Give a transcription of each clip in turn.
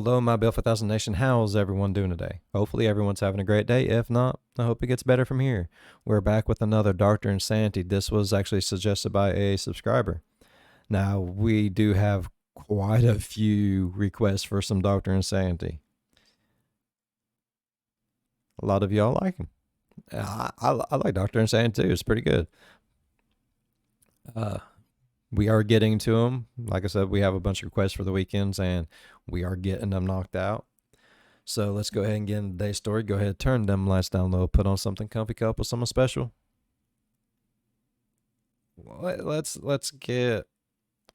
Hello, my Bill 5000 Nation. How's everyone doing today? Hopefully everyone's having a great day. If not, I hope it gets better from here. We're back with another Dr. Insanity. This was actually suggested by a subscriber. Now, we do have quite a few requests for some Dr. Insanity. A lot of y'all like him. I like Dr. Insanity too. It's pretty good. We are getting to them. Like I said, we have a bunch of requests for the weekends, and we are getting them knocked out. So let's go ahead and get into today's story. Go ahead, turn them lights down low, put on something comfy, cup with something special. Let's get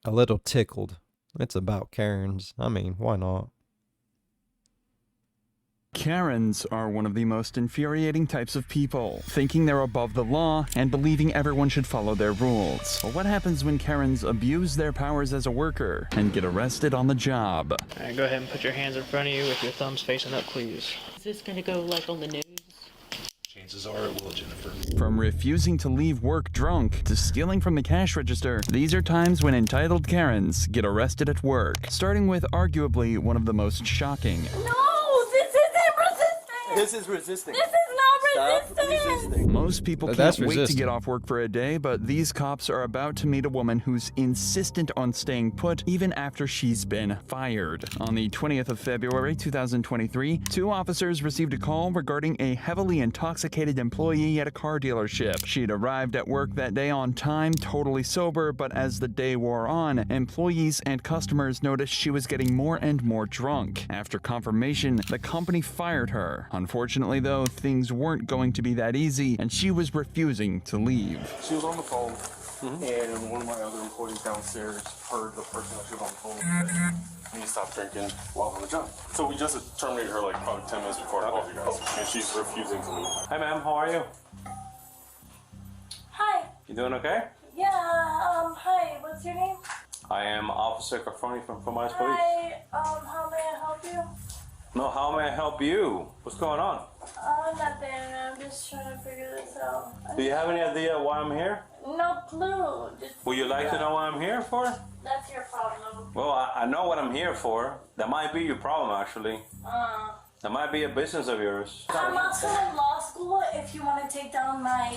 a little tickled. It's about Karens. I mean, why not? Karens are one of the most infuriating types of people, thinking they're above the law and believing everyone should follow their rules. But what happens when Karens abuse their powers as a worker and get arrested on the job? Alright, go ahead and put your hands in front of you with your thumbs facing up, please. Is this gonna go like on the news? Chances are it will, Jennifer. From refusing to leave work drunk to stealing from the cash register, these are times when entitled Karens get arrested at work, starting with arguably one of the most shocking. No, this isn't resisting. This is resisting. This is not resisting. Most people That's can't wait to resisting. get off work for a day, but these cops are about to meet a woman who's insistent on staying put even after she's been fired. On the 20th of February 2023, two officers received a call regarding a heavily intoxicated employee at a car dealership. She'd arrived at work that day on time, totally sober, but as the day wore on, employees and customers noticed she was getting more and more drunk. After confirmation, the company fired her. Unfortunately, though, things weren't going to be that easy, and she was refusing to leave. She was on the phone, and one of my other employees downstairs heard the person that she was on the phone say, "You need to stop drinking while on the job." So we just terminated her like probably 10 minutes before I called you guys, and she's refusing to leave. Hi, ma'am. How are you? Hi. You doing okay? Yeah, hi. What's your name? I am Officer Carfoni from Miles Police. Hi, how may I help you? No, how may I help you? What's going on? Nothing. I'm just trying to figure this out. Do you have any idea why I'm here? No clue. Just Would you like to know what I'm here for? That's your problem. Well, I know what I'm here for. That might be your problem, actually. That might be a business of yours. I'm also in law school if you want to take down my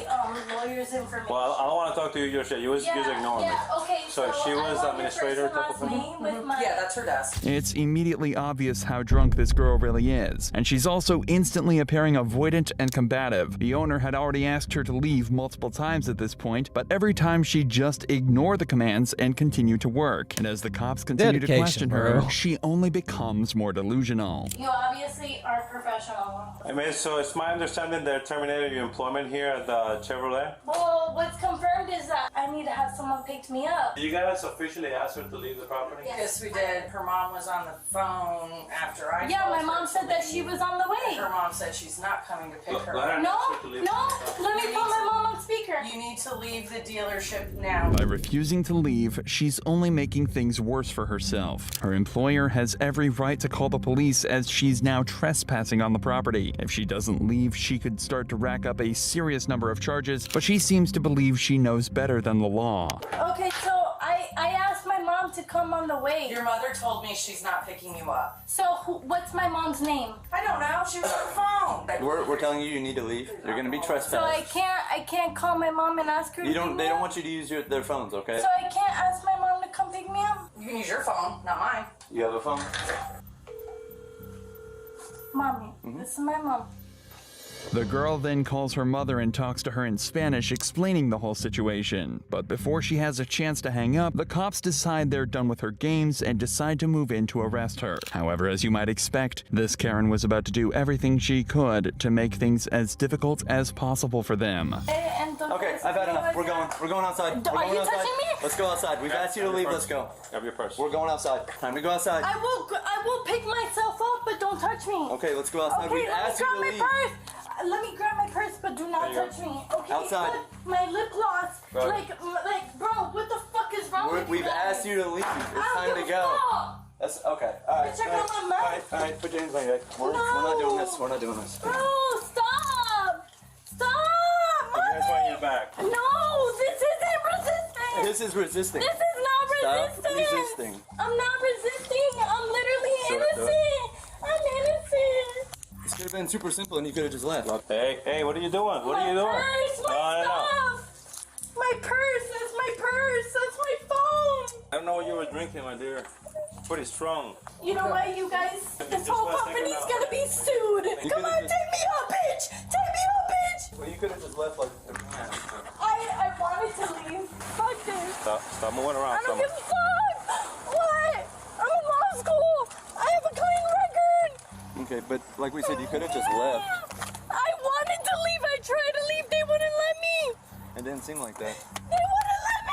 lawyer's information. Well, I don't want to talk to you just yet. You just ignore me. Okay, So she I was want administrator your type first of and thing? last name with my... Yeah, that's her desk. It's immediately obvious how drunk this girl really is, and she's also instantly appearing avoidant and combative. The owner had already asked her to leave multiple times at this point, but every time she just ignored the commands and continued to work. And as the cops continue to Dedication, question her, bro. she only becomes more delusional. You obviously are professional. I mean, so it's my understanding they're terminating your employment here at the Chevrolet? Well, what's confirmed is that I need to have someone pick me up. Did you guys officially ask her to leave the property? Yes, we did. Her mom was on the phone after I Yeah, told my her mom to said that leave. she was on the way. Her mom said she's not coming to pick Look, her let her up. know. No, let me put my mom on speaker. You need to leave the dealership now. By refusing to leave, she's only making things worse for herself. Her employer has every right to call the police as she's now trespassing on the property. If she doesn't leave, she could start to rack up a serious number of charges, but she seems to believe she knows better than the law. Okay, so I asked my mom to come on the way. Your mother told me she's not picking you up. So what's my mom's name? I don't know. She was on the phone. We're telling you need to leave. You're gonna be trespassed. So I can't call my mom and ask her to They pick me don't up? want you to use their phones, okay? So I can't ask my mom to come pick me up? You can use your phone, not mine. You have a phone? Mommy, this is my mom. The girl then calls her mother and talks to her in Spanish, explaining the whole situation. But before she has a chance to hang up, the cops decide they're done with her games and decide to move in to arrest her. However, as you might expect, this Karen was about to do everything she could to make things as difficult as possible for them. Okay, I've had enough. We're going outside. Are you touching me? Let's go outside. We've asked you to leave. Let's go. Have your purse. We're going outside. Time to go outside. I will pick myself up, but don't touch me. Okay, let's go outside. Okay, We've let me asked you grab to my leave. purse. Let me grab my purse, but do not touch me. Okay. Outside. But my lip gloss. Bro. Like, bro, what the fuck is wrong with you We've guys? asked you to leave. It's I time don't to give a go. fuck. That's okay. All right. Check out my All mouth. right. Put your hands on your head. We're not doing this. We're not doing this. Bro, stop. Stop. Put your hands behind your back. No, this isn't resisting. This is resisting. This is not Stop resisting. resisting. I'm not resisting. I'm literally innocent. have been super simple and you could have just left. Hey, what are you doing? What are you doing? Purse, my stuff! My purse! That's my purse! That's my phone! I don't know what you were drinking, my dear. Pretty strong. You know what, you guys? This whole company's gonna be sued! Come on, take me up, bitch! Take me up, bitch! Well, you could have just left like. I wanted to leave. Fuck this. Stop moving around. I don't give a fuck! What? I'm in law school! I have a clean record! Okay, but like we said, you could have just left. I wanted to leave! I tried to leave, they wouldn't let me! It didn't seem like that. They wouldn't let me!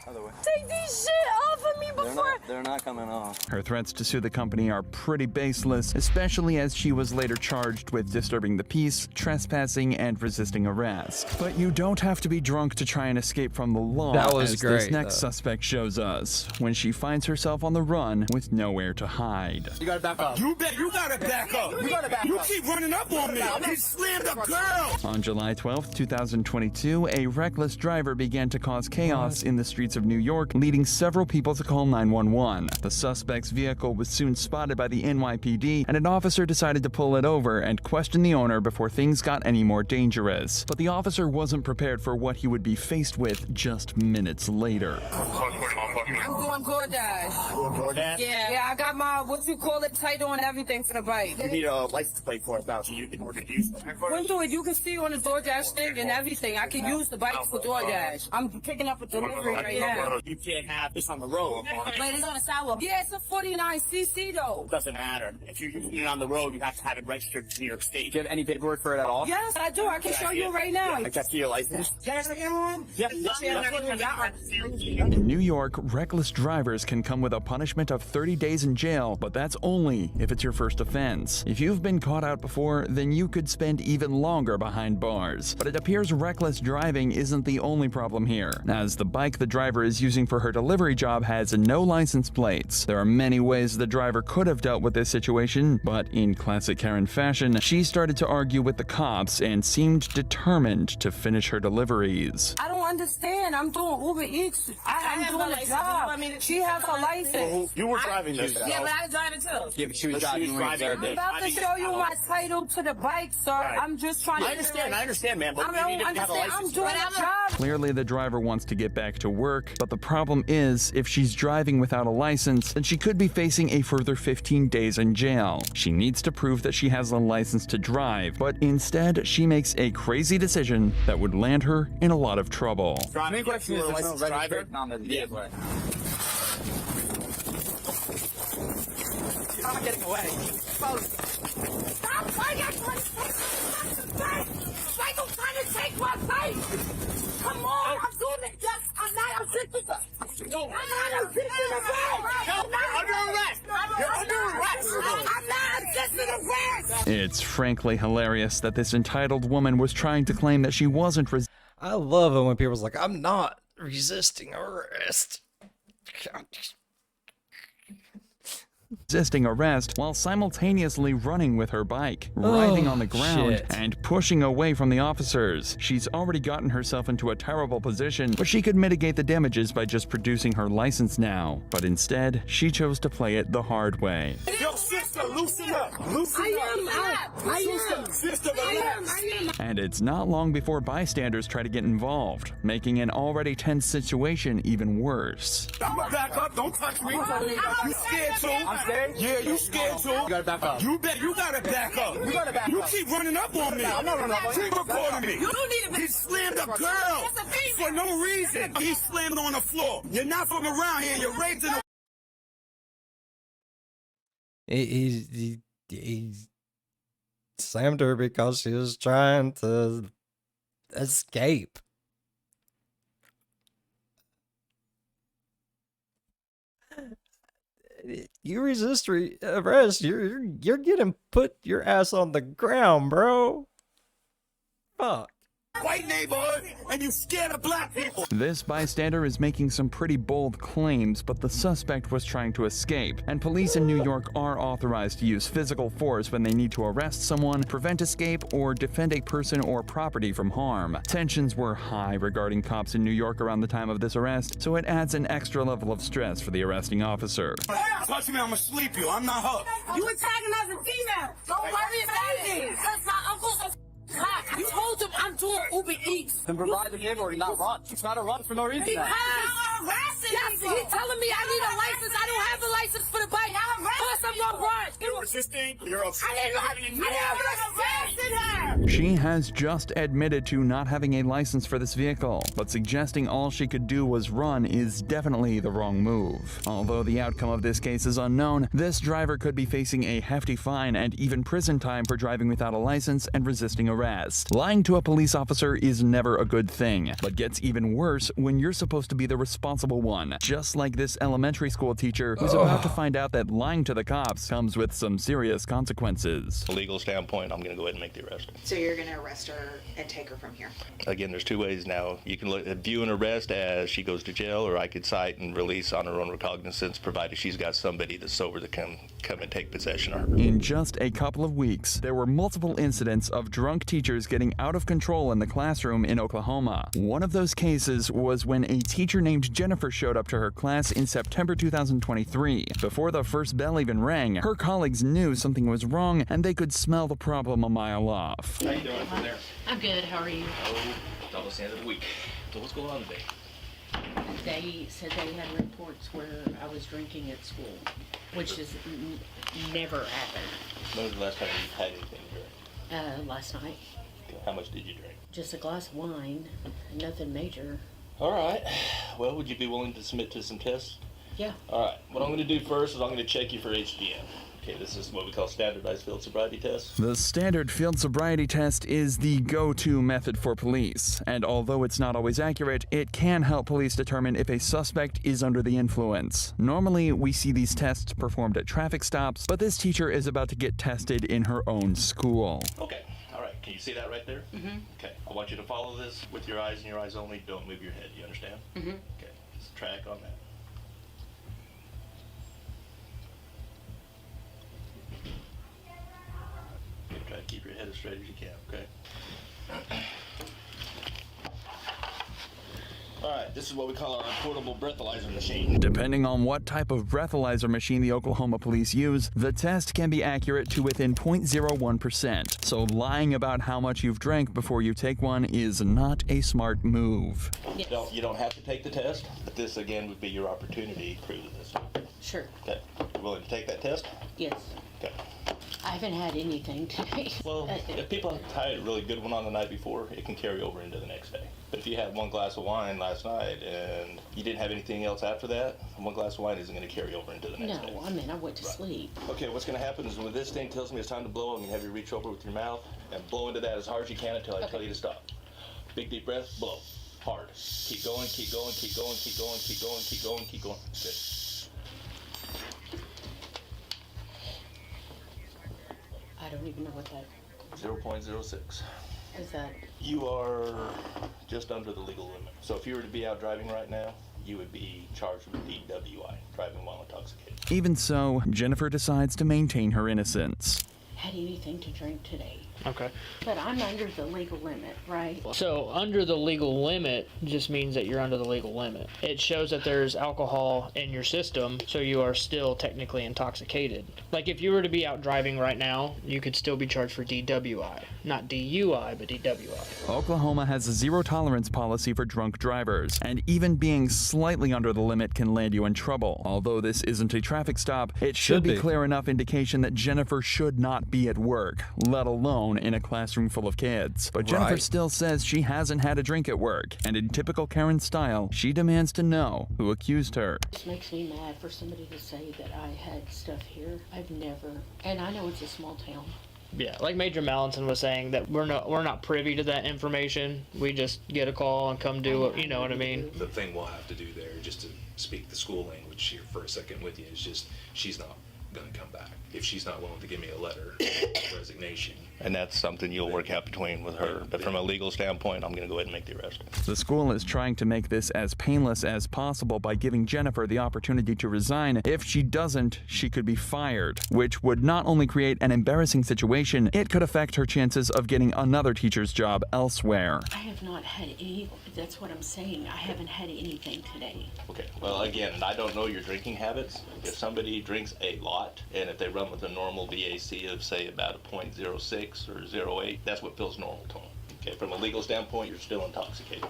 Other way. Take these shit off of me before... They're not coming off. Her threats to sue the company are pretty baseless, especially as she was later charged with disturbing the peace, trespassing, and resisting arrest. But you don't have to be drunk to try and escape from the law, That was as great, this next though. suspect shows us, when she finds herself on the run with nowhere to hide. You gotta back up. You gotta back up. You gotta back up. You keep running up on me. He slammed a girl. On July 12, 2022, a reckless driver began to cause chaos in the streets of New York, leading several people to call 911. The suspect's vehicle was soon spotted by the NYPD, and an officer decided to pull it over and question the owner before things got any more dangerous. But the officer wasn't prepared for what he would be faced with just minutes later. I'm doing DoorDash. Yeah, I got my, what you call it, title and everything for the bike. You need a license plate for it now, so you can order use it. When do it, you can see on the DoorDash thing and everything. I can use the bike for DoorDash. I'm picking up a delivery right now. You can't have this on the road. Wait, it's on the sidewalk. Yeah, it's a 49cc though. Doesn't matter. If you're using it on the road, you have to have it registered to New York State. Do you have any paperwork for it at all? Yes, I do. I can show you right now. I can see your license. Yeah. In New York, reckless drivers can come with a punishment of 30 days in jail, but that's only if it's your first offense. If you've been caught out before, then you could spend even longer behind bars. But it appears reckless driving isn't the only problem here, as the bike the driver is using for her delivery job has no license plates. There are many ways the driver could have dealt with this situation, but in classic Karen fashion, she started to argue with the cops and seemed determined to finish her deliveries. I don't understand. I'm doing Uber Eats. I'm doing a job. She has a license. You were driving this. Yeah, but I was driving too. Yeah, but she was driving. I'm about to show you my title to the bike, sir. I'm just trying to... I understand, man, but I you need don't to have a understand. license. I'm doing a job. Clearly, the driver wants to get back to work, but the problem is, if she's driving without a license, then she could be facing a further 15 days in jail. She needs to prove that she has a license to drive, but instead, she makes a crazy decision that would land her in a lot of trouble. Main question is, there's no driver. I'm not getting away. Stop fighting! Michael trying to take my bike! Come on, I'm doing it! Yes, I'm not addicted! I'm not addicted to rest! You're under arrest! You're under arrest! I'm not addicted to rest! It's frankly hilarious that this entitled woman was trying to claim that she wasn't I love it when people's like, I'm not resisting arrest. resisting arrest while simultaneously running with her bike, writhing on the ground, shit. and pushing away from the officers. She's already gotten herself into a terrible position, but she could mitigate the damages by just producing her license now. But instead, she chose to play it the hard way. Yo, sister, loosen up! Loosen up! I am. Sister, relax! And it's not long before bystanders try to get involved, making an already tense situation even worse. I'm gonna back up, don't touch me! You scared too? I'm scared? Yeah, you scared too? You gotta back up. You gotta back up! You gotta back You up. keep running up on me! I'm not running up on you. Keep recording me! You don't need to He slammed a girl for no reason. He slammed on the floor. You're not from around here. You're raped in the... He slammed her because she was trying to escape. You resist arrest, you're getting put your ass on the ground, bro. Fuck. white neighborhood and you scared of black people. This bystander is making some pretty bold claims, but the suspect was trying to escape, and police in New York are authorized to use physical force when they need to arrest someone, prevent escape, or defend a person or property from harm. Tensions were high regarding cops in New York around the time of this arrest, so it adds an extra level of stress for the arresting officer. Touch me, I'ma sleep you. I'm not her. You antagonizing female. Don't worry about it. Because my uncle's a cop. You told him I'm doing Uber Eats. Then provide the neighborhood, not run. It's not a run for no reason. Because yes, he telling me I need a license. I don't have a license for the bike. Plus, I'm gonna run. You're resisting. You're upset. I didn't arrested her. She has just admitted to not having a license for this vehicle, but suggesting all she could do was run is definitely the wrong move. Although the outcome of this case is unknown, this driver could be facing a hefty fine and even prison time for driving without a license and resisting arrest. Lying to a police officer is never a good thing, but gets even worse when you're supposed to be the responsible one, just like this elementary school teacher who's about to find out that lying to the cops comes with some serious consequences. From a legal standpoint, I'm going to go ahead and make the arrest. So you're going to arrest her and take her from here? Again, there's two ways now. You can view an arrest as she goes to jail, or I could cite and release on her own recognizance, provided she's got somebody that's sober that can come and take possession of her. In just a couple of weeks, there were multiple incidents of drunk teachers getting out of control in the classroom in Oklahoma. One of those cases was when a teacher named Jennifer showed up to her class in September 2023. Before the first bell even rang, her colleagues knew something was wrong and they could smell the problem a mile off. How you doing from there? I'm good. How are you? Oh, it's almost the end of the week. So what's going on today? They said they had reports where I was drinking at school, which has never happened. When was the last time you had anything to drink? Last night. How much did you drink? Just a glass of wine. Nothing major. All right. Well, would you be willing to submit to some tests? Yeah. All right. What I'm going to do first is I'm going to check you for HDM. Okay, this is what we call standardized field sobriety test. The standard field sobriety test is the go-to method for police, and although it's not always accurate, it can help police determine if a suspect is under the influence. Normally, we see these tests performed at traffic stops, but this teacher is about to get tested in her own school. Okay, all right. Can you see that right there? Mm-hmm. Okay, I want you to follow this with your eyes and your eyes only. Don't move your head, you understand? Mm-hmm. Okay, just track on that. Try to keep your head as straight as you can, okay? All right, this is what we call our portable breathalyzer machine. Depending on what type of breathalyzer machine the Oklahoma police use, the test can be accurate to within 0.01%. So lying about how much you've drank before you take one is not a smart move. Yes. You don't have to take the test, but this again would be your opportunity to prove this. Sure. Okay, you willing to take that test? Yes. Okay. I haven't had anything today. Well, if people have had a really good one on the night before, it can carry over into the next day. But if you had one glass of wine last night and you didn't have anything else after that, one glass of wine isn't going to carry over into the next day. No, I mean, I went to sleep. Okay, what's going to happen is when this thing tells me it's time to blow, I'm going to have you reach over with your mouth and blow into that as hard as you can until I tell you to stop. Big deep breath, blow. Hard. Keep going, keep going, keep going, keep going, keep going, keep going, keep going. Good. I don't even know what that 0.06. is. That You are just under the legal limit. So if you were to be out driving right now, you would be charged with DWI, driving while intoxicated. Even so, Jennifer decides to maintain her innocence. had anything to drink today. Okay. But I'm under the legal limit, right? So under the legal limit just means that you're under the legal limit. It shows that there's alcohol in your system, so you are still technically intoxicated. Like if you were to be out driving right now, you could still be charged for DWI. Not DUI, but DWI. Oklahoma has a zero tolerance policy for drunk drivers, and even being slightly under the limit can land you in trouble. Although this isn't a traffic stop, it should be clear enough indication that Jennifer should not be at work, let alone in a classroom full of kids. But Jennifer still says she hasn't had a drink at work, and in typical Karen style, she demands to know who accused her. It makes me mad for somebody to say that I had stuff here. I've never, and I know it's a small town. Yeah, like Major Mallinson was saying, that we're not privy to that information. We just get a call and come do it, you know what I mean? The thing we'll have to do there, just to speak the school language here for a second with you, is just she's not going to come back. If she's not willing to give me a letter of resignation, And that's something you'll work out between with her. But from a legal standpoint, I'm going to go ahead and make the arrest. The school is trying to make this as painless as possible by giving Jennifer the opportunity to resign. If she doesn't, she could be fired, which would not only create an embarrassing situation, it could affect her chances of getting another teacher's job elsewhere. I have not had any, that's what I'm saying. I haven't had anything today. Okay, well, again, I don't know your drinking habits. If somebody drinks a lot, and if they run with a normal BAC of, say, about a 0.06 or 0.8, that's what feels normal to them. Okay, from a legal standpoint, you're still intoxicated.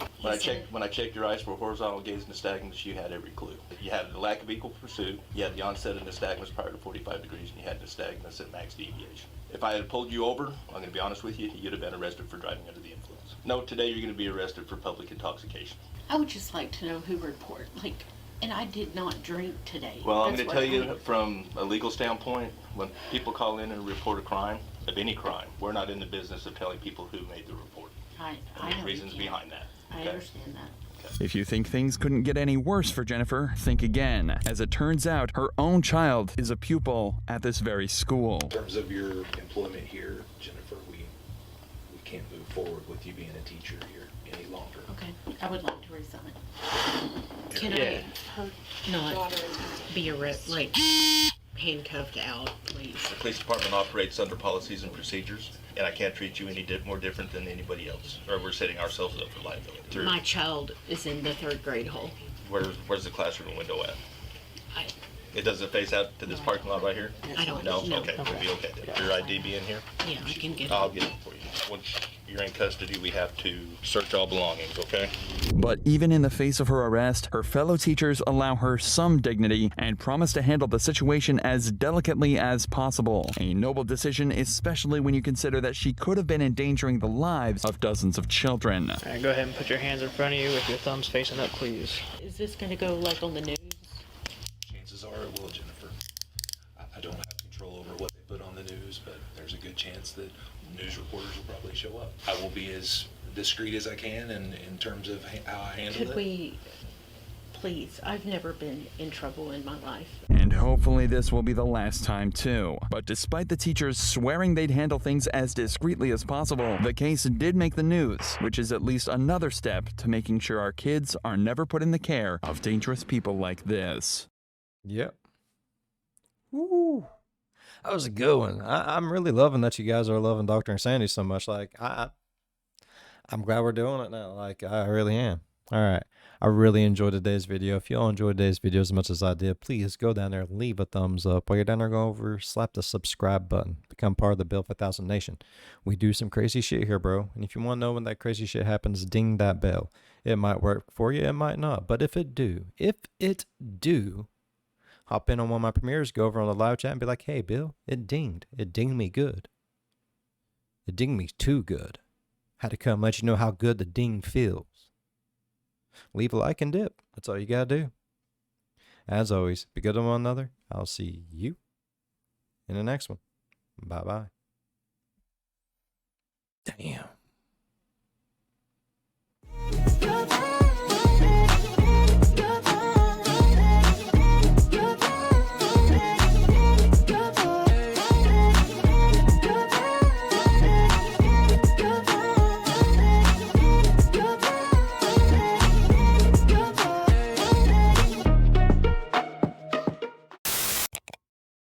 When I checked your eyes for horizontal gaze nystagmus, you had every clue. You had the lack of equal pursuit, you had the onset of nystagmus prior to 45 degrees, and you had nystagmus at max deviation. If I had pulled you over, I'm going to be honest with you, you'd have been arrested for driving under the influence. No, today you're going to be arrested for public intoxication. I would just like to know who reported, and I did not drink today. Well, I'm going to tell you from a legal standpoint, when people call in and report a crime, of any crime, we're not in the business of telling people who made the report. I know reasons behind that. I understand that. If you think things couldn't get any worse for Jennifer, think again. As it turns out, her own child is a pupil at this very school. In terms of your employment here, Jennifer, we can't move forward with you being a teacher here any longer. Okay, I would like to resign. Can I not be handcuffed out, please? The police department operates under policies and procedures, and I can't treat you any more different than anybody else, or we're setting ourselves up for liability. My child is in the 3rd grade hall. Where's the classroom window at? It doesn't face out to this parking lot right here? I don't know. know. Okay, we'll be okay then. Your ID be in here? Yeah, I can get it. I'll get it for you. Once you're in custody, we have to search all belongings, okay? But even in the face of her arrest, her fellow teachers allow her some dignity and promise to handle the situation as delicately as possible. A noble decision, especially when you consider that she could have been endangering the lives of dozens of children. All right, go ahead and put your hands in front of you with your thumbs facing up, please. Is this going to go on the news? Chances are it will, Jennifer. I don't have control over what they put on the news, but there's a good chance that news reporters will probably show up. I will be as discreet as I can in terms of how I handle it. Could we, please, I've never been in trouble in my life. And hopefully this will be the last time too. But despite the teachers swearing they'd handle things as discreetly as possible, the case did make the news, which is at least another step to making sure our kids are never put in the care of dangerous people like this. Yep. Woo. That was a good one. I'm really loving that you guys are loving Dr. Insanity so much. Like, I'm glad we're doing it now. Like, I really am. All right. I really enjoyed today's video. If y'all enjoyed today's video as much as I did, please go down there, leave a thumbs up. While you're down there, go over, slap the subscribe button. Become part of the Bill 5000 Nation. We do some crazy shit here, bro. And if you want to know when that crazy shit happens, ding that bell. It might work for you, it might not. But if it do, hop in on one of my premieres, go over on the live chat and be like, hey, Bill, it dinged. It dinged me good. It dinged me too good. Had to come let you know how good the ding feels. Leave a like and dip. That's all you got to do. As always, be good to one another. I'll see you in the next one. Bye-bye.